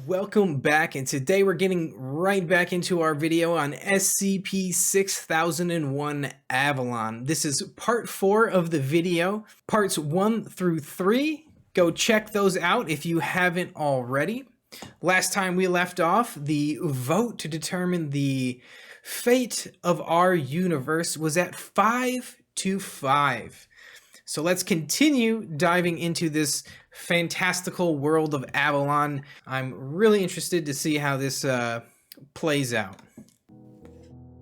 Welcome back, and today we're getting right back into our video on SCP-6001 Avalon. This is part 4 of the video. Parts 1 through 3, go check those out if you haven't already. Last time we left off, the vote to determine the fate of our universe was at 5-5. So let's continue diving into this fantastical world of Avalon. I'm really interested to see how this plays out.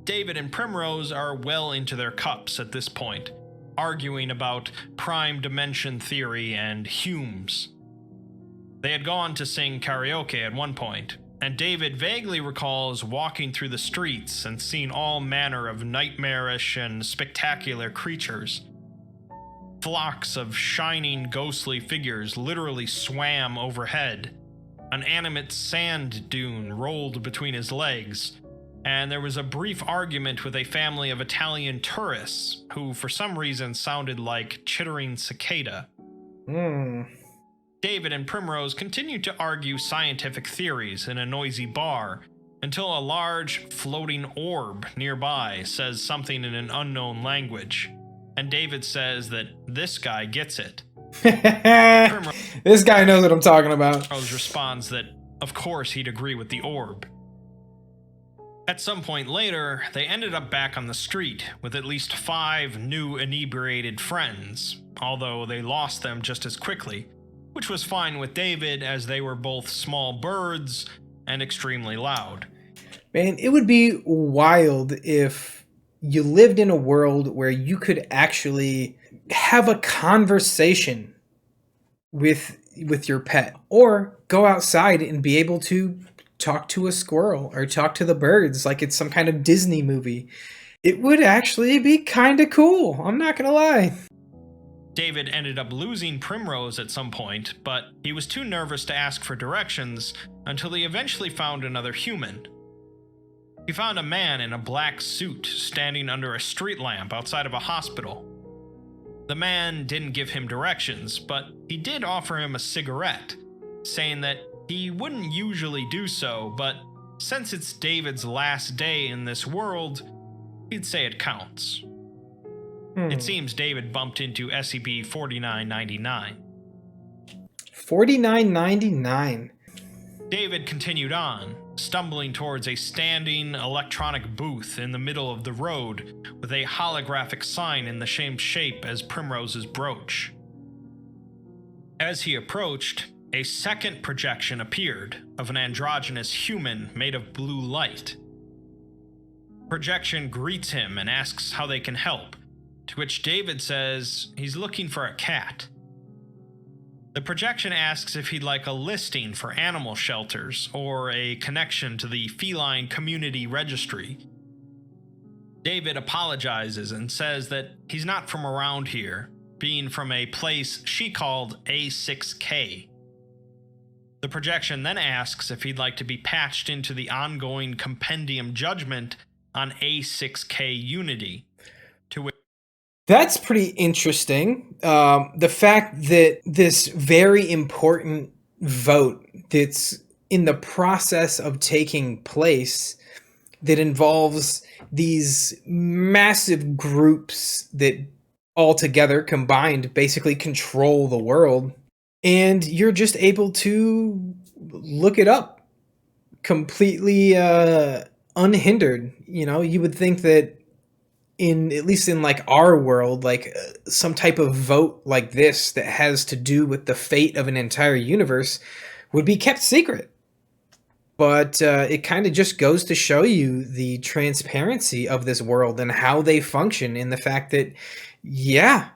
David and Primrose are well into their cups at this point, arguing about prime dimension theory and Humes. They had gone to sing karaoke at one point, and David vaguely recalls walking through the streets and seeing all manner of nightmarish and spectacular creatures. Flocks of shining, ghostly figures literally swam overhead. An animate sand dune rolled between his legs, and there was a brief argument with a family of Italian tourists who, for some reason, sounded like chittering cicada. David and Primrose continued to argue scientific theories in a noisy bar until a large, floating orb nearby says something in an unknown language. And David says that this guy gets it. This guy knows what I'm talking about. Rose responds that, of course, he'd agree with the orb. At some point later, they ended up back on the street with at least 5 new inebriated friends, although they lost them just as quickly, which was fine with David as they were both small birds and extremely loud. Man, it would be wild if you lived in a world where you could actually have a conversation with your pet, or go outside and be able to talk to a squirrel or talk to the birds like it's some kind of Disney movie. It would actually be kind of cool, I'm not gonna lie. David ended up losing Primrose at some point, but he was too nervous to ask for directions until he eventually found another human. He found a man in a black suit standing under a street lamp outside of a hospital. The man didn't give him directions, but he did offer him a cigarette, saying that he wouldn't usually do so, but since it's David's last day in this world, he'd say it counts. It seems David bumped into SCP-4999. 4999. David continued on, stumbling towards a standing electronic booth in the middle of the road with a holographic sign in the same shape as Primrose's brooch. As he approached, a second projection appeared of an androgynous human made of blue light. Projection greets him and asks how they can help, to which David says he's looking for a cat. The projection asks if he'd like a listing for animal shelters or a connection to the feline community registry. David apologizes and says that he's not from around here, being from a place she called A6K. The projection then asks if he'd like to be patched into the ongoing compendium judgment on A6K Unity, to which That's pretty interesting. The fact that this very important vote that's in the process of taking place, that involves these massive groups that all together combined basically control the world, and you're just able to look it up completely unhindered. You know, you would think that at least in like our world, like some type of vote like this that has to do with the fate of an entire universe would be kept secret. But it kind of just goes to show you the transparency of this world and how they function, in the fact that, yeah,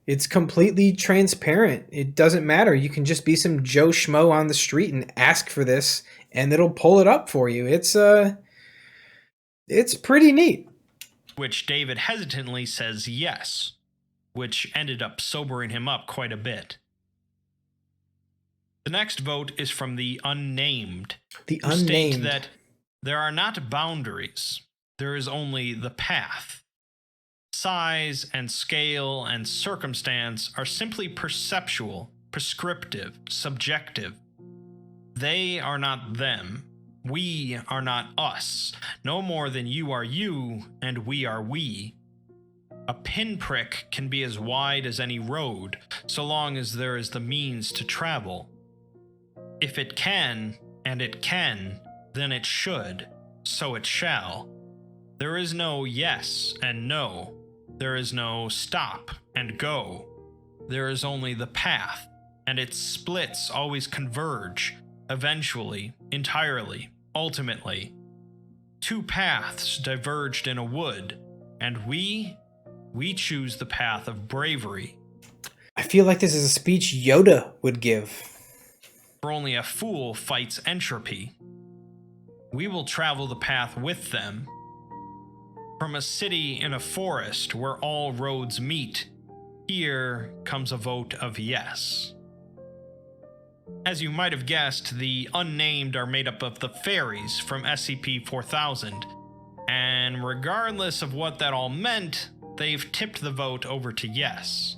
it's completely transparent. It doesn't matter. You can just be some Joe Schmo on the street and ask for this, and it'll pull it up for you. It's pretty neat. Which David hesitantly says yes, which ended up sobering him up quite a bit. The next vote is from the Unnamed. The who state Unnamed. that there are not boundaries, there is only the path. Size and scale and circumstance are simply perceptual, prescriptive, subjective. They are not them. We are not us, no more than you are you and we are we. A pinprick can be as wide as any road, so long as there is the means to travel. If it can, and it can, then it should, so it shall. There is no yes and no. There is no stop and go. There is only the path, and its splits always converge, eventually, entirely, ultimately. Two paths diverged in a wood, and we choose the path of bravery. I feel like this is a speech Yoda would give. For only a fool fights entropy. We will travel the path with them. From a city in a forest where all roads meet, here comes a vote of yes. As you might have guessed, the unnamed are made up of the fairies from SCP-4000, and regardless of what that all meant, they've tipped the vote over to yes.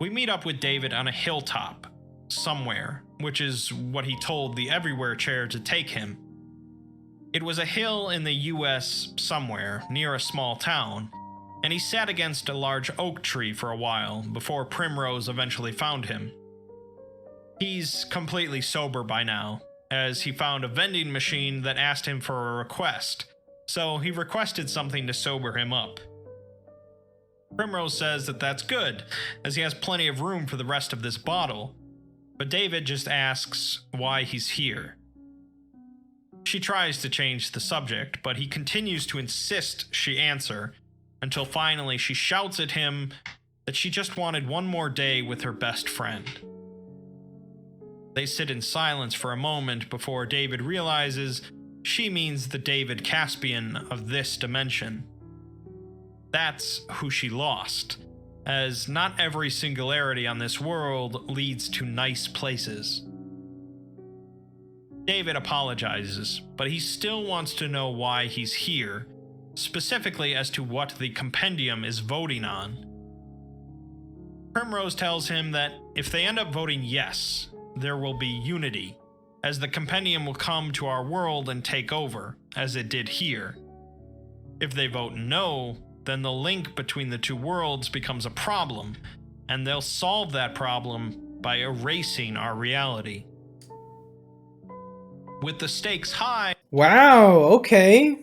We meet up with David on a hilltop, somewhere, which is what he told the Everywhere Chair to take him. It was a hill in the US somewhere, near a small town, and he sat against a large oak tree for a while before Primrose eventually found him. He's completely sober by now, as he found a vending machine that asked him for a request, so he requested something to sober him up. Primrose says that that's good, as he has plenty of room for the rest of this bottle, but David just asks why he's here. She tries to change the subject, but he continues to insist she answer, until finally she shouts at him that she just wanted one more day with her best friend. They sit in silence for a moment before David realizes she means the David Caspian of this dimension. That's who she lost, as not every singularity on this world leads to nice places. David apologizes, but he still wants to know why he's here, specifically as to what the compendium is voting on. Primrose tells him that if they end up voting yes, there will be unity, as the compendium will come to our world and take over, as it did here. If they vote no, then the link between the two worlds becomes a problem, and they'll solve that problem by erasing our reality. With the stakes high... Wow, okay.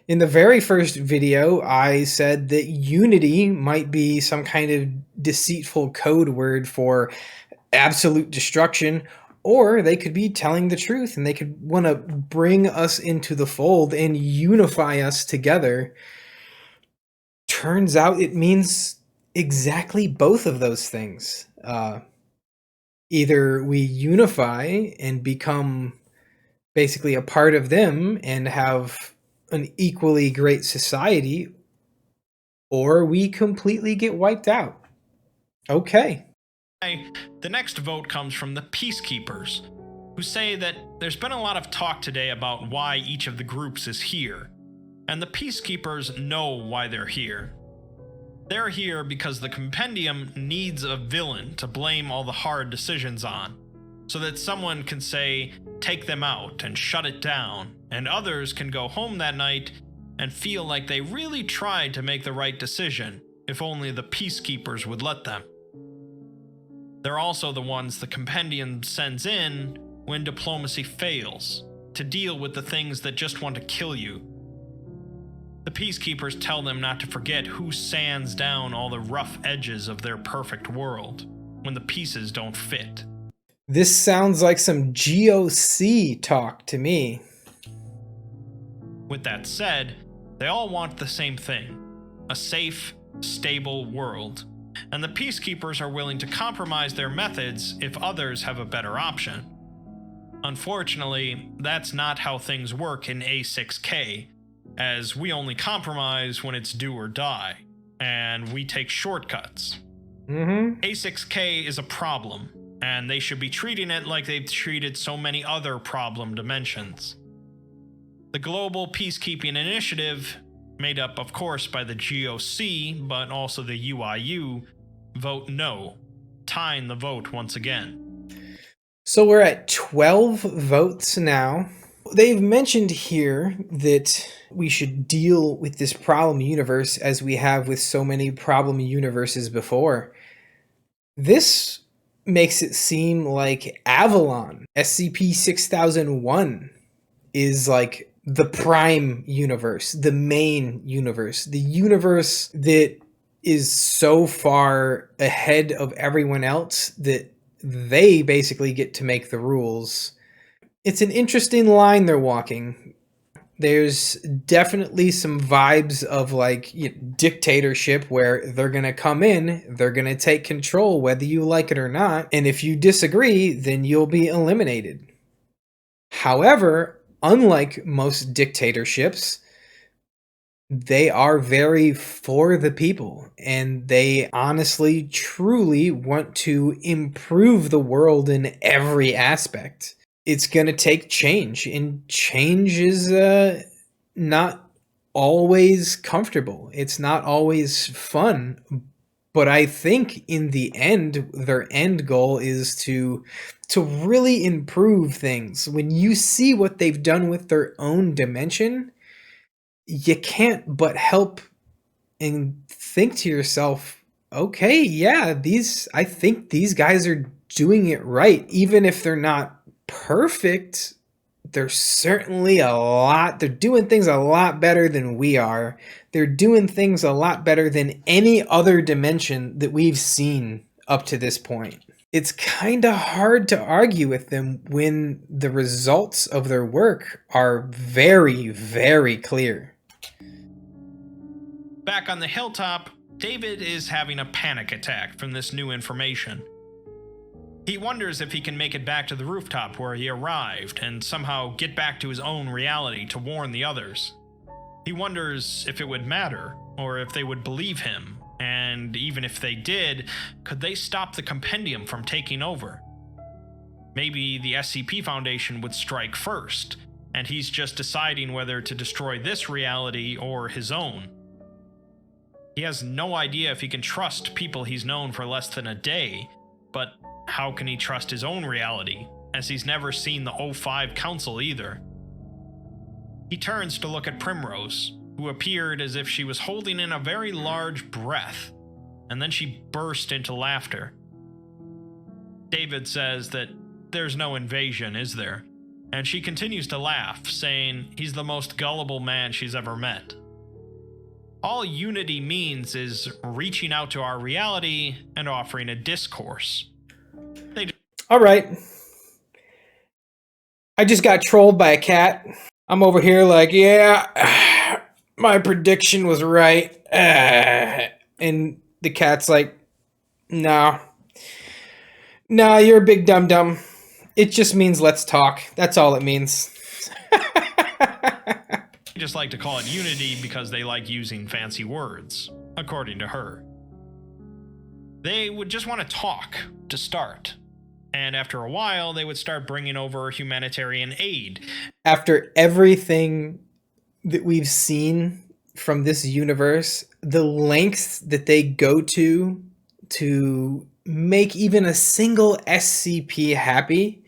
In the very first video, I said that unity might be some kind of deceitful code word for absolute destruction, or they could be telling the truth and they could want to bring us into the fold and unify us together. Turns out it means exactly both of those things. Either we unify and become basically a part of them and have an equally great society, or we completely get wiped out. Okay. The next vote comes from the Peacekeepers, who say that there's been a lot of talk today about why each of the groups is here, and the Peacekeepers know why they're here. They're here because the compendium needs a villain to blame all the hard decisions on, so that someone can say, take them out and shut it down, and others can go home that night and feel like they really tried to make the right decision, if only the Peacekeepers would let them. They're also the ones the compendium sends in when diplomacy fails, to deal with the things that just want to kill you. The Peacekeepers tell them not to forget who sands down all the rough edges of their perfect world, when the pieces don't fit. This sounds like some GOC talk to me. With that said, they all want the same thing, a safe, stable world, and the Peacekeepers are willing to compromise their methods if others have a better option. Unfortunately, that's not how things work in A6K, as we only compromise when it's do or die, and we take shortcuts. A6K is a problem, and they should be treating it like they've treated so many other problem dimensions. The Global Peacekeeping Initiative, made up of course by the GOC, but also the UIU, vote no, tying the vote once again. So we're at 12 votes now. They've mentioned here that we should deal with this problem universe as we have with so many problem universes before. This makes it seem like Avalon, SCP-6001, is like the prime universe, the main universe, the universe that is so far ahead of everyone else that they basically get to make the rules. It's an interesting line they're walking. There's definitely some vibes of like dictatorship where they're going to come in, they're going to take control whether you like it or not, and if you disagree, then you'll be eliminated. However, unlike most dictatorships, they are very for the people, and they honestly, truly want to improve the world in every aspect. It's going to take change, and change is not always comfortable. It's not always fun. But I think in the end, their end goal is to really improve things. When you see what they've done with their own dimension, you can't but help and think to yourself, okay, yeah, I think these guys are doing it right. Even if they're not perfect, they're certainly they're doing things a lot better than we are. They're doing things a lot better than any other dimension that we've seen up to this point. It's kind of hard to argue with them when the results of their work are very, very clear. Back on the hilltop, David is having a panic attack from this new information. He wonders if he can make it back to the rooftop where he arrived and somehow get back to his own reality to warn the others. He wonders if it would matter, or if they would believe him, and even if they did, could they stop the compendium from taking over? Maybe the SCP Foundation would strike first, and he's just deciding whether to destroy this reality or his own. He has no idea if he can trust people he's known for less than a day, but how can he trust his own reality, as he's never seen the O5 Council either? He turns to look at Primrose, who appeared as if she was holding in a very large breath, and then she burst into laughter. David says that there's no invasion, is there? And she continues to laugh, saying he's the most gullible man she's ever met. All unity means is reaching out to our reality and offering a discourse. All right. I just got trolled by a cat. I'm over here like, yeah, my prediction was right. And the cat's like, no, you're a big dum-dum. It just means let's talk. That's all it means. They just like to call it unity because they like using fancy words, according to her. They would just want to talk to start. And after a while, they would start bringing over humanitarian aid. After everything that we've seen from this universe, the lengths that they go to make even a single SCP happy,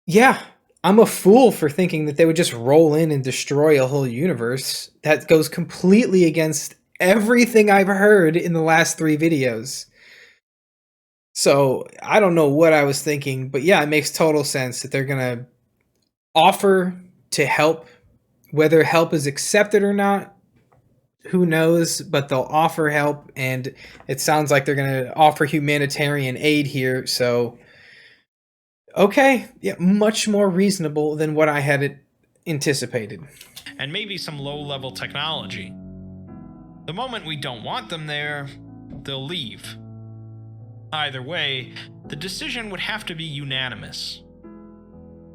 yeah, I'm a fool for thinking that they would just roll in and destroy a whole universe. That goes completely against everything I've heard in the last 3 videos. So I don't know what I was thinking, but yeah, it makes total sense that they're going to offer to help. Whether help is accepted or not, who knows, but they'll offer help, and it sounds like they're going to offer humanitarian aid here. So, okay, yeah, much more reasonable than what I had anticipated. And maybe some low-level technology. The moment we don't want them there, they'll leave. Either way, the decision would have to be unanimous.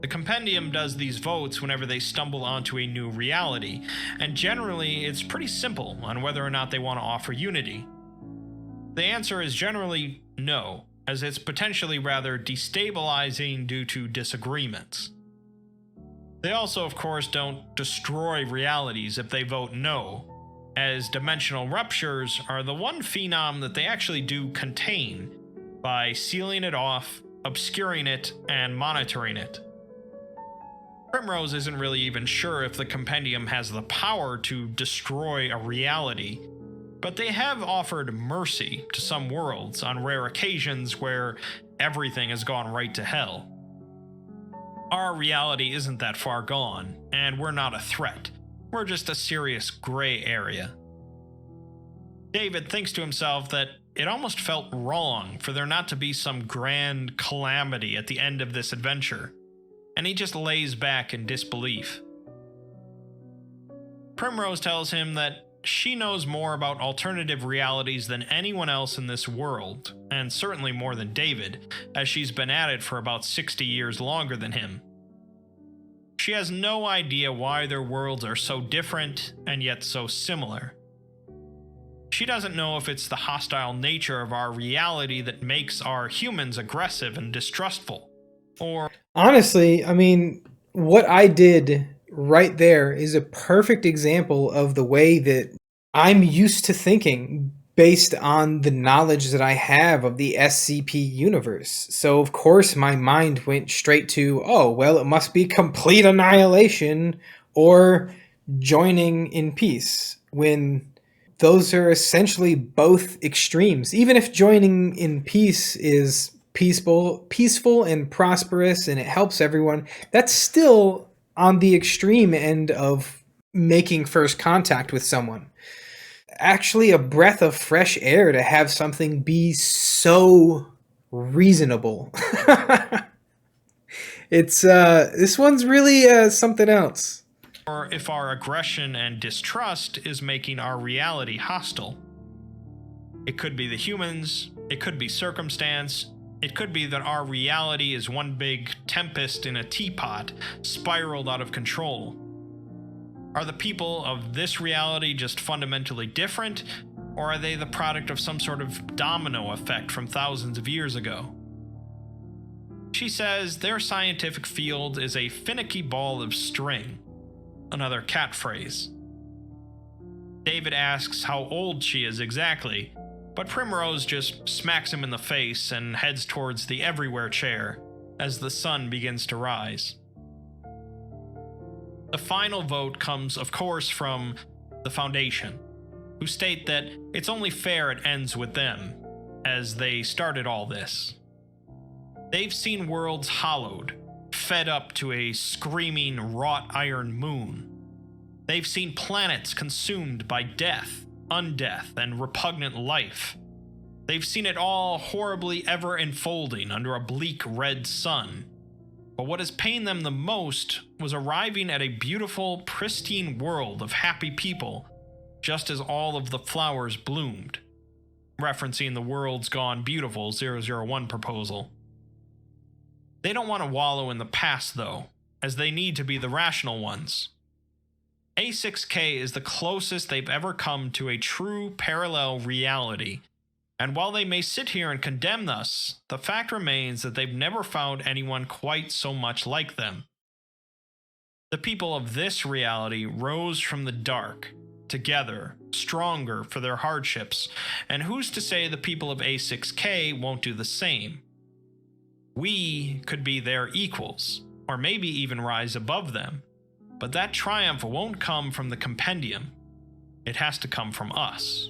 The compendium does these votes whenever they stumble onto a new reality, and generally it's pretty simple on whether or not they want to offer unity. The answer is generally no, as it's potentially rather destabilizing due to disagreements. They also, of course, don't destroy realities if they vote no. as dimensional ruptures are the one phenom that they actually do contain by sealing it off, obscuring it, and monitoring it. Primrose isn't really even sure if the compendium has the power to destroy a reality, but they have offered mercy to some worlds on rare occasions where everything has gone right to hell. Our reality isn't that far gone, and we're not a threat. We're just a serious gray area. David thinks to himself that it almost felt wrong for there not to be some grand calamity at the end of this adventure, and he just lays back in disbelief. Primrose tells him that she knows more about alternative realities than anyone else in this world, and certainly more than David, as she's been at it for about 60 years longer than him. She has no idea why their worlds are so different and yet so similar. She doesn't know if it's the hostile nature of our reality that makes our humans aggressive and distrustful, or... Honestly, I mean, what I did right there is a perfect example of the way that I'm used to thinking based on the knowledge that I have of the SCP universe. So, of course, my mind went straight to, oh, well, it must be complete annihilation or joining in peace, when those are essentially both extremes. Even if joining in peace is peaceful and prosperous and it helps everyone, that's still on the extreme end of making first contact with someone. Actually a breath of fresh air to have something be so reasonable. It's this one's really something else. Or if our aggression and distrust is making our reality hostile. It could be the humans, it could be circumstance, it could be that our reality is one big tempest in a teapot, spiraled out of control. Are the people of this reality just fundamentally different, or are they the product of some sort of domino effect from thousands of years ago? She says their scientific field is a finicky ball of string. Another cat phrase. David asks how old she is exactly, but Primrose just smacks him in the face and heads towards the everywhere chair as the sun begins to rise. The final vote comes, of course, from the Foundation, who state that it's only fair it ends with them, as they started all this. They've seen worlds hollowed, fed up to a screaming wrought iron moon. They've seen planets consumed by death, undeath, and repugnant life. They've seen it all horribly ever unfolding under a bleak red sun. But what has pained them the most was arriving at a beautiful, pristine world of happy people, just as all of the flowers bloomed, referencing the World's Gone Beautiful 001 proposal. They don't want to wallow in the past, though, as they need to be the rational ones. A6K is the closest they've ever come to a true parallel reality, and while they may sit here and condemn us, the fact remains that they've never found anyone quite so much like them. The people of this reality rose from the dark, together, stronger for their hardships, and who's to say the people of A6K won't do the same? We could be their equals, or maybe even rise above them, but that triumph won't come from the compendium. It has to come from us.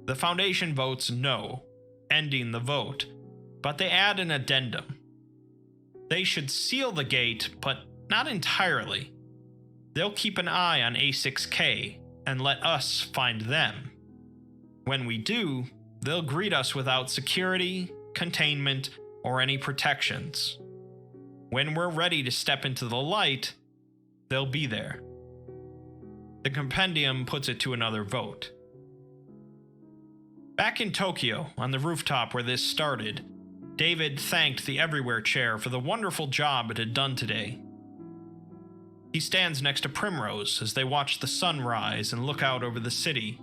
The Foundation votes no, ending the vote, but they add an addendum. They should seal the gate, but not entirely. They'll keep an eye on A6K and let us find them. When we do, they'll greet us without security, containment, or any protections. When we're ready to step into the light, they'll be there. The compendium puts it to another vote. Back in Tokyo, on the rooftop where this started, David thanked the Everywhere Chair for the wonderful job it had done today. He stands next to Primrose as they watch the sun rise and look out over the city.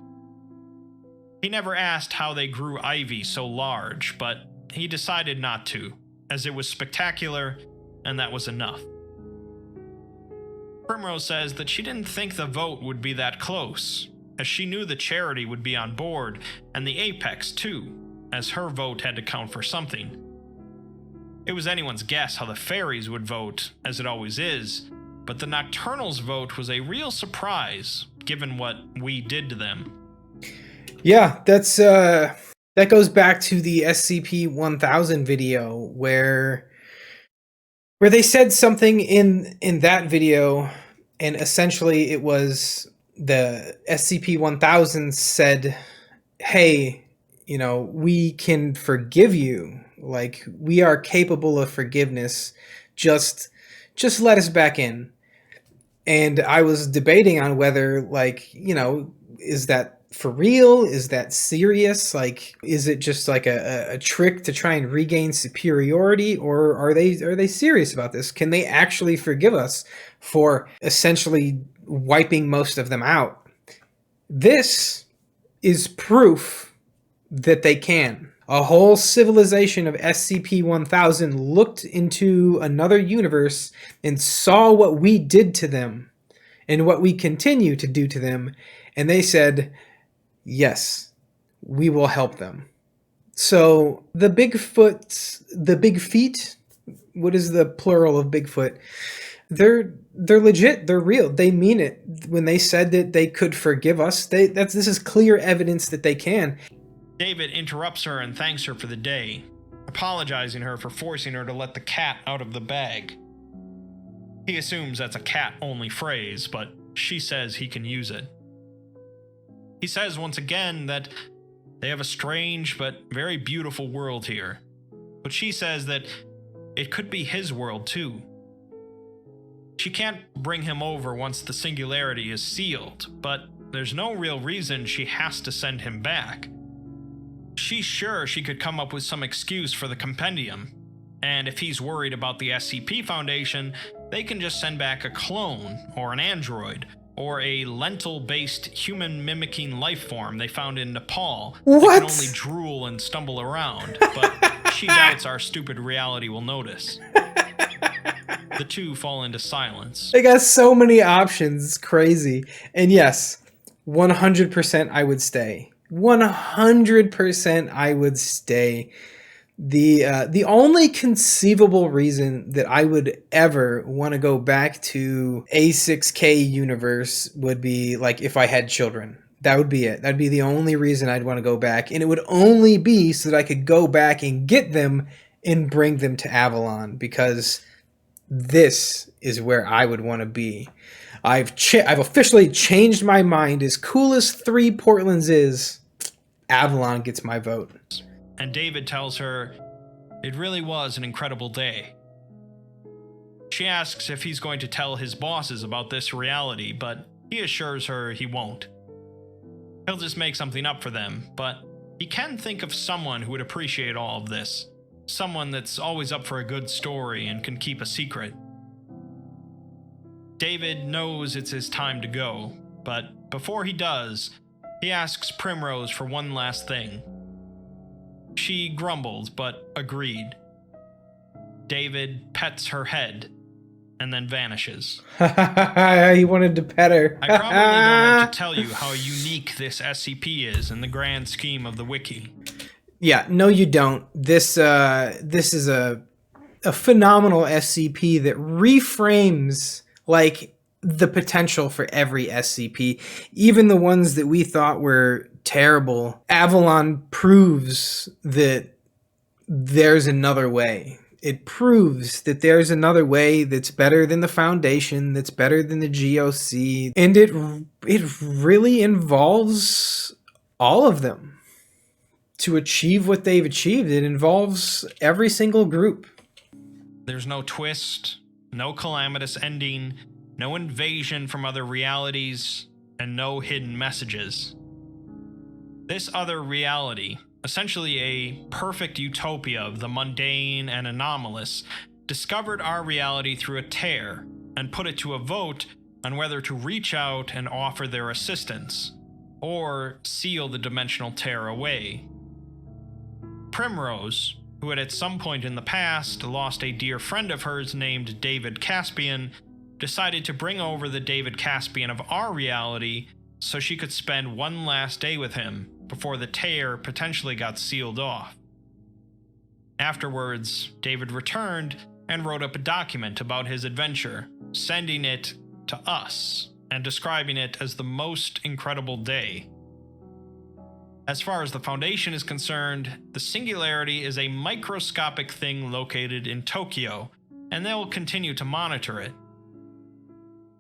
He never asked how they grew ivy so large, but he decided not to, as it was spectacular, and that was enough. Primrose says that she didn't think the vote would be that close, as she knew the Charity would be on board, and the Apex too, as her vote had to count for something. It was anyone's guess how the fairies would vote, as it always is, but the Nocturnal's vote was a real surprise, given what we did to them. Yeah, that goes back to the SCP-1000 video where they said something in that video, and essentially it was the SCP-1000 said, "Hey, we can forgive you. Like, we are capable of forgiveness. Just let us back in." And I was debating on whether, is that for real? Is that serious? Like, is it just like a trick to try and regain superiority, or are they serious about this? Can they actually forgive us for essentially wiping most of them out? This is proof that they can. A whole civilization of SCP-1000 looked into another universe and saw what we did to them and what we continue to do to them, and they said, yes, we will help them. So the big feet, what is the plural of Bigfoot? They're legit. They're real. They mean it. When they said that they could forgive us, this is clear evidence that they can. David interrupts her and thanks her for the day, apologizing her for forcing her to let the cat out of the bag. He assumes that's a cat-only phrase, but she says he can use it. He says once again that they have a strange but very beautiful world here, but she says that it could be his world too. She can't bring him over once the singularity is sealed, but there's no real reason she has to send him back. She's sure she could come up with some excuse for the compendium, and if he's worried about the SCP Foundation, they can just send back a clone, or an android, or a lentil-based human-mimicking life form they found in Nepal that can only drool and stumble around, but she doubts our stupid reality will notice. The two fall into silence. They got so many options, it's crazy. And yes, 100% I would stay. 100% I would stay. The only conceivable reason that I would ever want to go back to A6K universe would be like if I had children. That would be it. That'd be the only reason I'd want to go back. And it would only be so that I could go back and get them and bring them to Avalon, because this is where I would want to be. I've officially changed my mind. As cool as 3 Portlands is, Avalon gets my vote. And David tells her it really was an incredible day. She asks if he's going to tell his bosses about this reality, but he assures her he won't. He'll just make something up for them, but he can think of someone who would appreciate all of this. Someone that's always up for a good story and can keep a secret. David knows it's his time to go, but before he does, he asks Primrose for one last thing. She grumbled, but agreed. David pets her head, and then vanishes. He wanted to pet her. I probably don't have to tell you how unique this SCP is in the grand scheme of the wiki. Yeah, no you don't. This is a phenomenal SCP that reframes, like, the potential for every SCP. Even the ones that we thought were terrible. Avalon proves that there's another way. It proves that there's another way that's better than the Foundation, that's better than the GOC, and it really involves all of them to achieve what they've achieved. It involves every single group. There's no twist, no calamitous ending, no invasion from other realities, and no hidden messages. This other reality, essentially a perfect utopia of the mundane and anomalous, discovered our reality through a tear and put it to a vote on whether to reach out and offer their assistance, or seal the dimensional tear away. Primrose, who had at some point in the past lost a dear friend of hers named David Caspian, decided to bring over the David Caspian of our reality so she could spend one last day with him before the tear potentially got sealed off. Afterwards, David returned and wrote up a document about his adventure, sending it to us and describing it as the most incredible day. As far as the Foundation is concerned, the Singularity is a microscopic thing located in Tokyo, and they will continue to monitor it.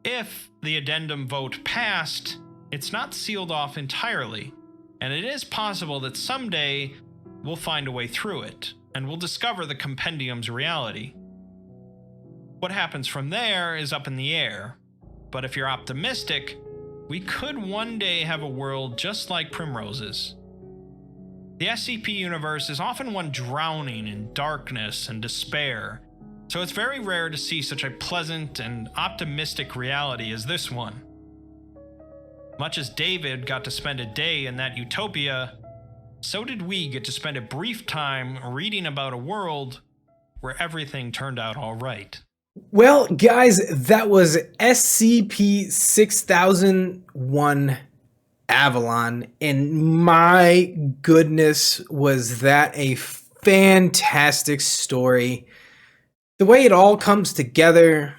If the addendum vote passed, it's not sealed off entirely, and it is possible that someday we'll find a way through it, and we'll discover the compendium's reality. What happens from there is up in the air, but if you're optimistic, we could one day have a world just like Primrose's. The SCP universe is often one drowning in darkness and despair, so it's very rare to see such a pleasant and optimistic reality as this one. Much as David got to spend a day in that utopia, so did we get to spend a brief time reading about a world where everything turned out all right. Well, guys, that was SCP-6001 Avalon, and my goodness, was that a fantastic story. The way it all comes together,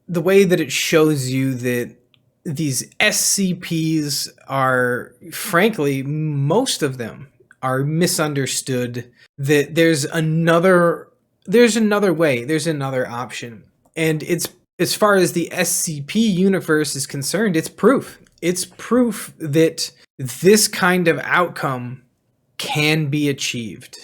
the way that it shows you that these SCPs are, frankly, most of them are misunderstood, that there's another way, there's another option. And it's, as far as the SCP universe is concerned, it's proof. It's proof that this kind of outcome can be achieved.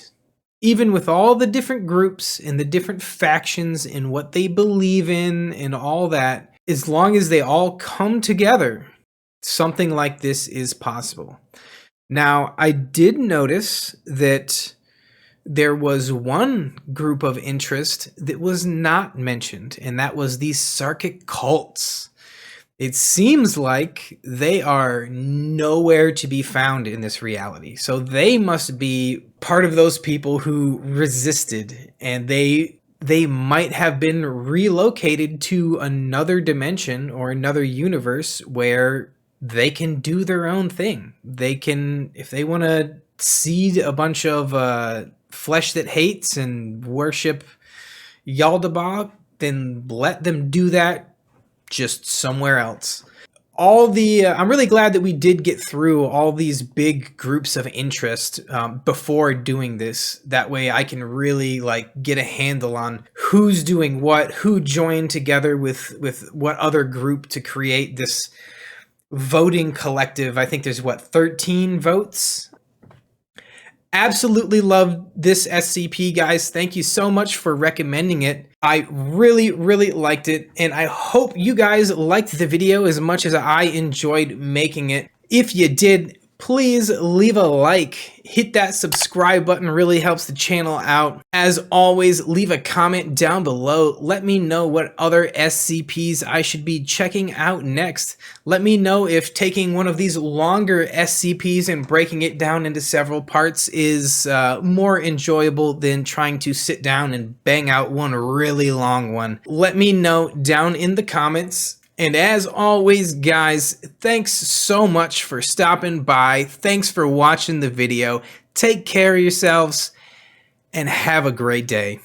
Even with all the different groups and the different factions and what they believe in and all that, as long as they all come together, something like this is possible. Now, I did notice that there was one group of interest that was not mentioned, and that was these Sarkic cults. It seems like they are nowhere to be found in this reality. So they must be part of those people who resisted, and they might have been relocated to another dimension or another universe where they can do their own thing. They can, if they want to seed a bunch of flesh that hates and worship Yaldabaoth, then let them do that just somewhere else. I'm really glad that we did get through all these big groups of interest before doing this. That way I can really get a handle on who's doing what, who joined together with what other group to create this voting collective. I think there's 13 votes. Absolutely love this SCP, guys. Thank you so much for recommending it. I really, really liked it, and I hope you guys liked the video as much as I enjoyed making it. If you did, please leave a like. Hit that subscribe button, really helps the channel out. As always, leave a comment down below. Let me know what other SCPs I should be checking out next. Let me know if taking one of these longer SCPs and breaking it down into several parts is more enjoyable than trying to sit down and bang out one really long one. Let me know down in the comments. And as always, guys, thanks so much for stopping by. Thanks for watching the video. Take care of yourselves and have a great day.